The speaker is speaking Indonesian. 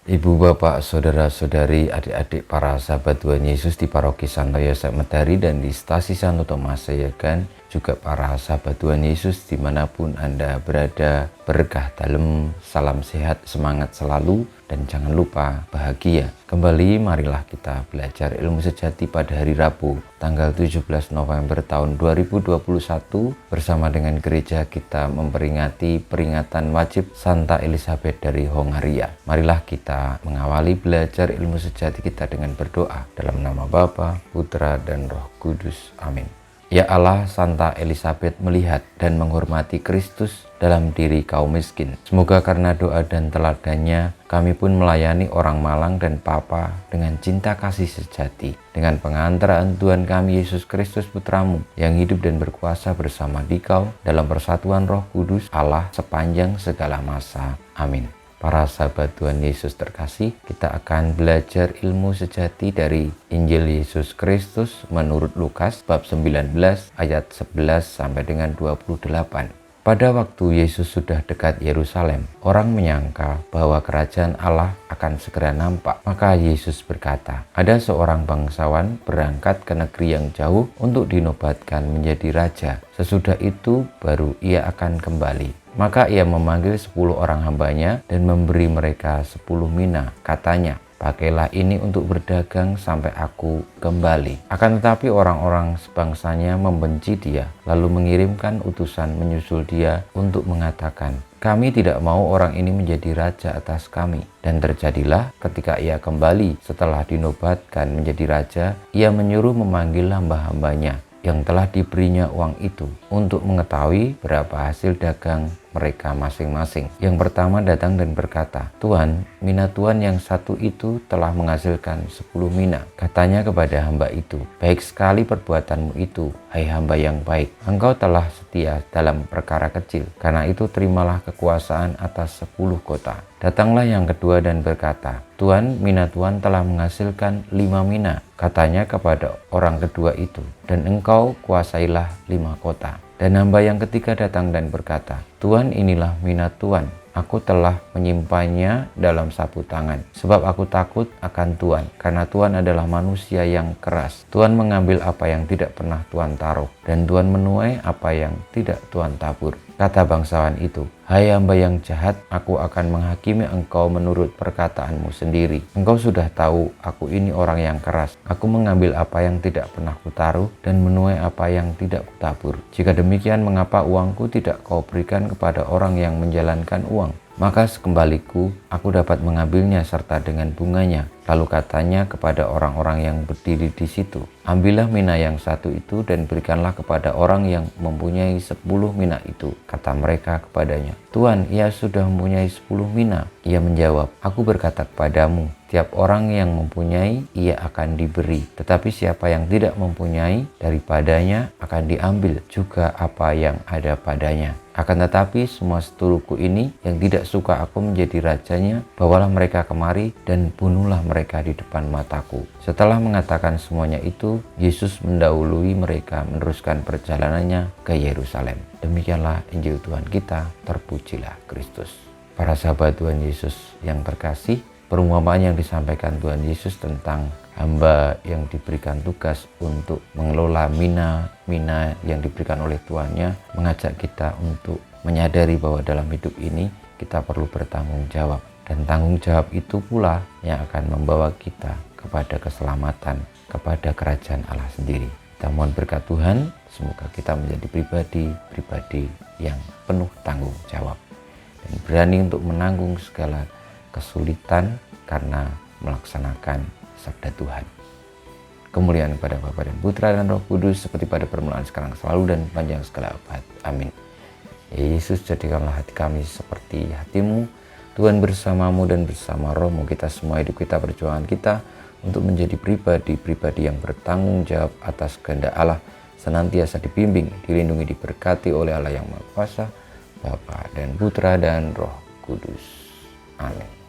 Ibu, bapak, saudara-saudari, adik-adik para sahabat Tuhan Yesus di Paroki Santo Yosef Medari dan di Stasi Santo Tomas Sayegan, juga para sahabat Tuhan Yesus dimanapun Anda berada, berkah dalam, salam sehat, semangat selalu, dan jangan lupa bahagia. Kembali marilah kita belajar ilmu sejati pada hari Rabu, tanggal 17 November tahun 2021 bersama dengan gereja kita memperingati peringatan wajib Santa Elizabeth dari Hongaria. Marilah kita mengawali belajar ilmu sejati kita dengan berdoa dalam nama Bapa, Putra, dan Roh Kudus. Amin. Ya Allah, Santa Elizabeth melihat dan menghormati Kristus dalam diri kaum miskin. Semoga karena doa dan teladannya, kami pun melayani orang malang dan papa dengan cinta kasih sejati. Dengan pengantaraan Tuhan kami Yesus Kristus Putramu, yang hidup dan berkuasa bersama Dikau dalam persatuan Roh Kudus Allah sepanjang segala masa. Amin. Para sahabat Tuhan Yesus terkasih, kita akan belajar ilmu sejati dari Injil Yesus Kristus menurut Lukas bab 19 ayat 11 sampai dengan 28. Pada waktu Yesus sudah dekat Yerusalem, orang menyangka bahwa kerajaan Allah akan segera nampak. Maka Yesus berkata, ada seorang bangsawan berangkat ke negeri yang jauh untuk dinobatkan menjadi raja. Sesudah itu baru ia akan kembali. Maka ia memanggil 10 orang hambanya dan memberi mereka 10 mina. Katanya, pakailah ini untuk berdagang sampai aku kembali. Akan tetapi orang-orang sebangsanya membenci dia, lalu mengirimkan utusan menyusul dia untuk mengatakan, kami tidak mau orang ini menjadi raja atas kami. Dan terjadilah ketika ia kembali setelah dinobatkan menjadi raja, ia menyuruh memanggil hamba-hambanya yang telah diberinya uang itu untuk mengetahui berapa hasil dagang mereka masing-masing. Yang pertama datang dan berkata, Tuan, mina Tuan yang satu itu telah menghasilkan 10 mina. Katanya kepada hamba itu, baik sekali perbuatanmu itu, hai hamba yang baik. Engkau telah setia dalam perkara kecil, karena itu terimalah kekuasaan atas 10 kota. Datanglah yang kedua dan berkata, Tuan, mina Tuan telah menghasilkan 5 mina. Katanya kepada orang kedua itu, dan engkau kuasailah 5 kota. Dan hamba yang ketiga datang dan berkata, Tuan, inilah mina Tuan. Aku telah menyimpannya dalam sapu tangan, sebab aku takut akan Tuan, karena Tuan adalah manusia yang keras. Tuan mengambil apa yang tidak pernah Tuan taruh, dan Tuan menuai apa yang tidak Tuan tabur. Kata bangsawan itu, hai hamba yang jahat, aku akan menghakimi engkau menurut perkataanmu sendiri. Engkau sudah tahu aku ini orang yang keras. Aku mengambil apa yang tidak pernah kutaruh dan menuai apa yang tidak kutabur. Jika demikian, mengapa uangku tidak kau berikan kepada orang yang menjalankan uang? Maka sekembaliku, aku dapat mengambilnya serta dengan bunganya. Lalu katanya kepada orang-orang yang berdiri di situ, ambillah mina yang satu itu dan berikanlah kepada orang yang mempunyai 10 mina itu. Kata mereka kepadanya, Tuan, ia sudah mempunyai 10 mina. Ia menjawab, aku berkata kepadamu, tiap orang yang mempunyai, ia akan diberi. Tetapi siapa yang tidak mempunyai, daripadanya akan diambil juga apa yang ada padanya. Akan tetapi semua setuluku ini yang tidak suka aku menjadi rajanya, bawalah mereka kemari dan bunuhlah mereka di depan mataku. Setelah mengatakan semuanya itu, Yesus mendahului mereka meneruskan perjalanannya ke Yerusalem. Demikianlah Injil Tuhan kita, terpujilah Kristus. Para sahabat Tuhan Yesus yang terkasih, perumpamaan yang disampaikan Tuhan Yesus tentang hamba yang diberikan tugas untuk mengelola mina yang diberikan oleh tuannya mengajak kita untuk menyadari bahwa dalam hidup ini kita perlu bertanggung jawab, dan tanggung jawab itu pula yang akan membawa kita kepada keselamatan, kepada kerajaan Allah sendiri. Kita mohon berkat Tuhan, semoga kita menjadi pribadi yang penuh tanggung jawab dan berani untuk menanggung segala kesulitan karena melaksanakan sabda Tuhan. Kemuliaan kepada Bapa dan Putra dan Roh Kudus, seperti pada permulaan, sekarang, selalu, dan panjang segala abad. Amin. Ya Yesus, jadikanlah hati kami seperti hatimu. Tuhan bersamamu dan bersama rohmu, kita semua hidup kita, perjuangan kita untuk menjadi pribadi yang bertanggung jawab atas kehendak Allah, senantiasa dibimbing, dilindungi, diberkati oleh Allah yang Maha Kuasa, Bapa dan Putra dan Roh Kudus. Amin.